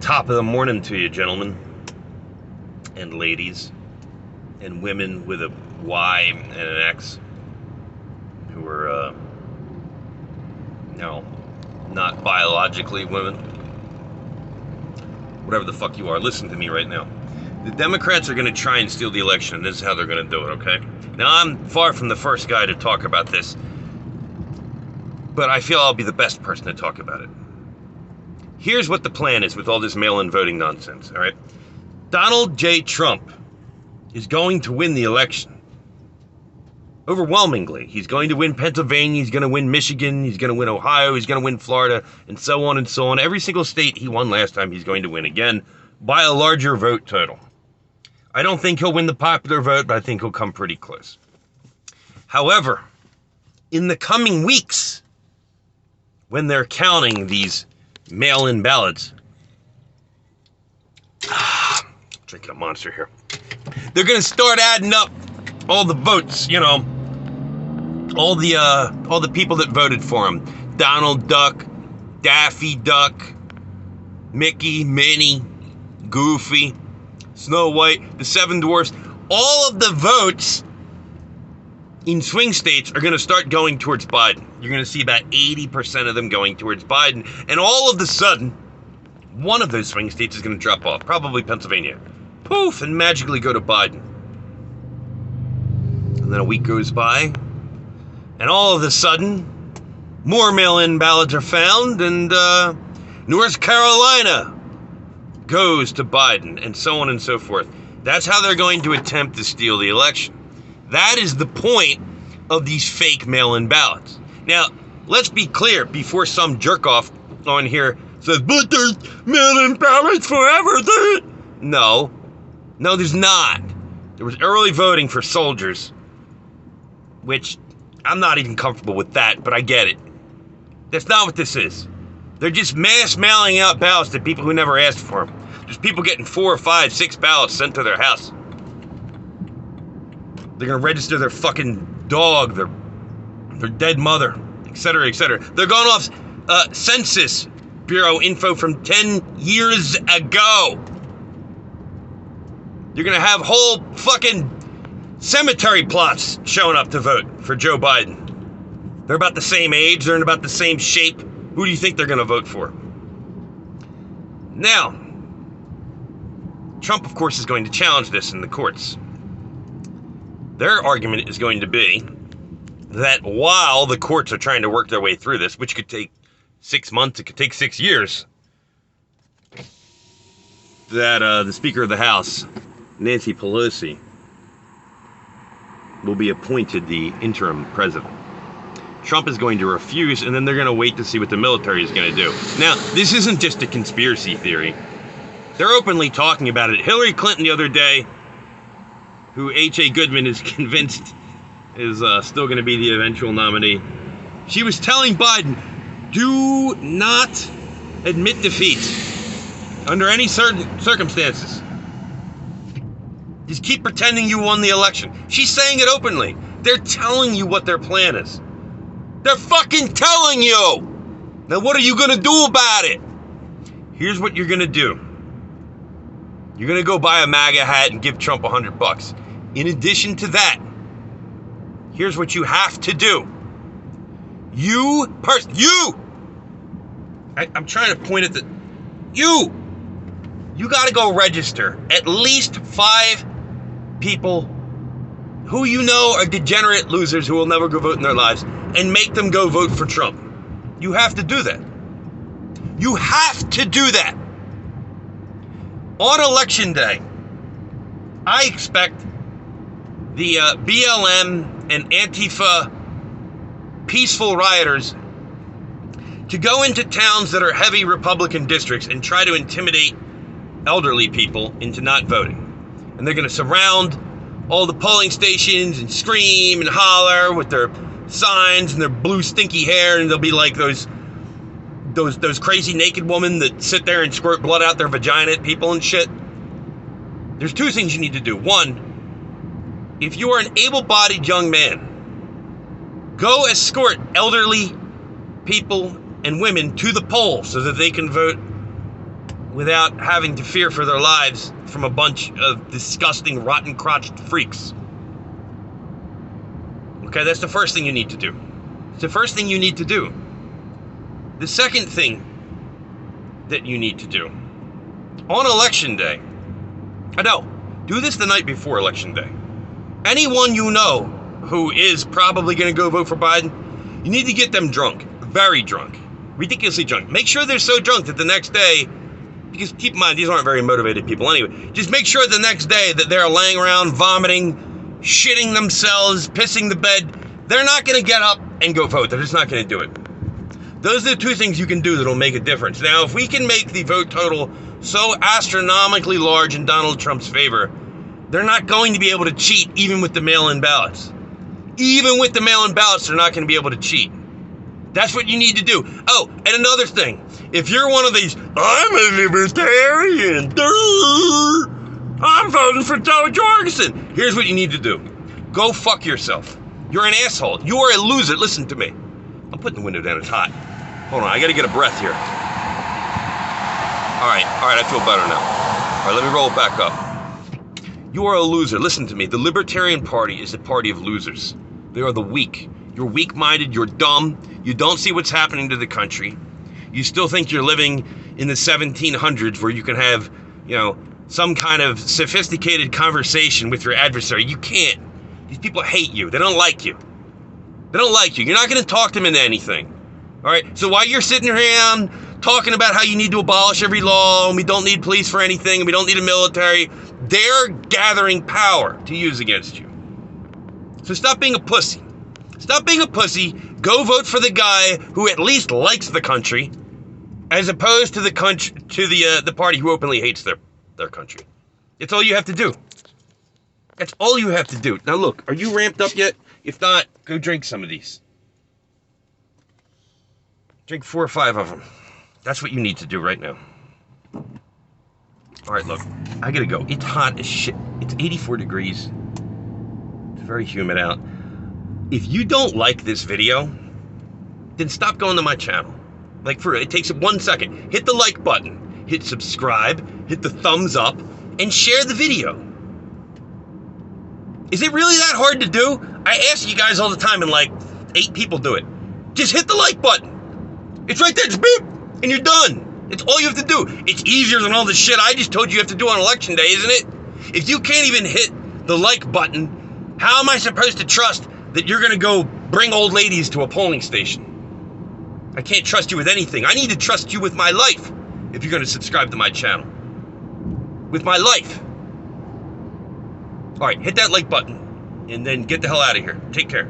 Top of the morning to you, gentlemen and ladies and women with a Y and an X who are, not biologically women. Whatever the fuck you are, listen to me right now. The Democrats are going to try and steal the election, and this is how they're going to do it, okay? Now, I'm far from the first guy to talk about this, but I feel I'll be the best person to talk about it. Here's what the plan is with all this mail-in voting nonsense, all right? Donald J. Trump is going to win the election. Overwhelmingly. He's going to win Pennsylvania, he's going to win Michigan, he's going to win Ohio, he's going to win Florida, and so on and so on. Every single state he won last time, he's going to win again by a larger vote total. I don't think he'll win the popular vote, but I think he'll come pretty close. However, in the coming weeks, when they're counting these mail-in ballots, drinking a monster here, they're going to start adding up all the votes, all the people that voted for him. Donald Duck, Daffy Duck, Mickey, Minnie, Goofy, Snow White, the Seven Dwarfs. All of the votes in swing states are going to start going towards Biden. You're going to see about 80% of them going towards Biden. And all of a sudden, one of those swing states is going to drop off. Probably Pennsylvania. Poof, and magically go to Biden. And then a week goes by, and all of a sudden, more mail-in ballots are found, and North Carolina goes to Biden, and so on and so forth. That's how they're going to attempt to steal the election. That is the point of these fake mail-in ballots. Now, let's be clear before some jerk-off on here says, but there's mail-in ballots forever. No, there's not. There was early voting for soldiers, which I'm not even comfortable with that, but I get it. That's not what this is. They're just mass mailing out ballots to people who never asked for them. There's people getting 4 or 5, 6 ballots sent to their house. They're going to register their fucking dog, their dead mother, etc., etc. They're going off Census Bureau info from 10 years ago. You're going to have whole fucking cemetery plots showing up to vote for Joe Biden. They're about the same age. They're in about the same shape. Who do you think they're going to vote for? Now, Trump, of course, is going to challenge this in the courts. Their argument is going to be that while the courts are trying to work their way through this, which could take 6 months, it could take 6 years, that the Speaker of the House, Nancy Pelosi, will be appointed the interim president. Trump is going to refuse, and then they're going to wait to see what the military is going to do. Now, this isn't just a conspiracy theory. They're openly talking about it. Hillary Clinton the other day, who H.A. Goodman is convinced is still going to be the eventual nominee, she was telling Biden, do not admit defeat under any certain circumstances. Just keep pretending you won the election. She's saying it openly. They're telling you what their plan is. They're fucking telling you. Now what are you going to do about it? Here's what you're going to do. You're going to go buy a MAGA hat and give Trump $100. In addition to that, here's what you have to do. I'm trying to point at the... You got to go register at least 5 people who you know are degenerate losers who will never go vote in their lives and make them go vote for Trump. You have to do that. You have to do that. On election day, I expect the BLM and Antifa peaceful rioters to go into towns that are heavy Republican districts and try to intimidate elderly people into not voting. And they're going to surround all the polling stations and scream and holler with their signs and their blue stinky hair, and they'll be like those crazy naked women that sit there and squirt blood out their vagina at people and shit. There's 2 things you need to do. 1, if you are an able-bodied young man, go escort elderly people and women to the polls so that they can vote without having to fear for their lives from a bunch of disgusting, rotten-crotched freaks. Okay, that's the first thing you need to do. It's the first thing you need to do. The second thing that you need to do, on Election Day, do this the night before Election Day. Anyone you know who is probably going to go vote for Biden, you need to get them drunk, very drunk, ridiculously drunk. Make sure they're so drunk that the next day, because keep in mind, these aren't very motivated people anyway, just make sure the next day that they're laying around vomiting, shitting themselves, pissing the bed. They're not going to get up and go vote. They're just not going to do it. Those are the two things you can do that will make a difference. Now, if we can make the vote total so astronomically large in Donald Trump's favor, they're not going to be able to cheat even with the mail-in ballots. Even with the mail-in ballots, they're not going to be able to cheat. That's what you need to do. Oh, and another thing. If you're one of these, I'm a libertarian, I'm voting for Joe Jorgensen. Here's what you need to do. Go fuck yourself. You're an asshole. You are a loser. Listen to me. I'm putting the window down. It's hot. Hold on. I got to get a breath here. All right. I feel better now. All right, let me roll it back up. You are a loser. Listen to me. The Libertarian Party is a party of losers. They are the weak. You're weak-minded. You're dumb. You don't see what's happening to the country. You still think you're living in the 1700s where you can have, some kind of sophisticated conversation with your adversary. You can't. These people hate you. They don't like you. They don't like you. You're not going to talk them into anything. All right? So while you're sitting around talking about how you need to abolish every law and we don't need police for anything and we don't need a military, they're gathering power to use against you. So stop being a pussy. Stop being a pussy. Go vote for the guy who at least likes the country, as opposed to the party who openly hates their country. It's all you have to do. That's all you have to do. Now look, are you ramped up yet? If not, go drink some of these. Drink 4 or 5 of them. That's what you need to do right now. All right, look, I gotta go. It's hot as shit. It's 84 degrees. It's very humid out. If you don't like this video, then stop going to my channel. Like, for it takes 1 second. Hit the like button, hit subscribe, hit the thumbs up, and share the video. Is it really that hard to do? I ask you guys all the time, and like 8 people do it. Just hit the like button. It's right there, just beep, and you're done. It's all you have to do. It's easier than all the shit I just told you have to do on Election Day, isn't it? If you can't even hit the like button, how am I supposed to trust that you're going to go bring old ladies to a polling station? I can't trust you with anything. I need to trust you with my life if you're going to subscribe to my channel. With my life. All right, hit that like button and then get the hell out of here. Take care.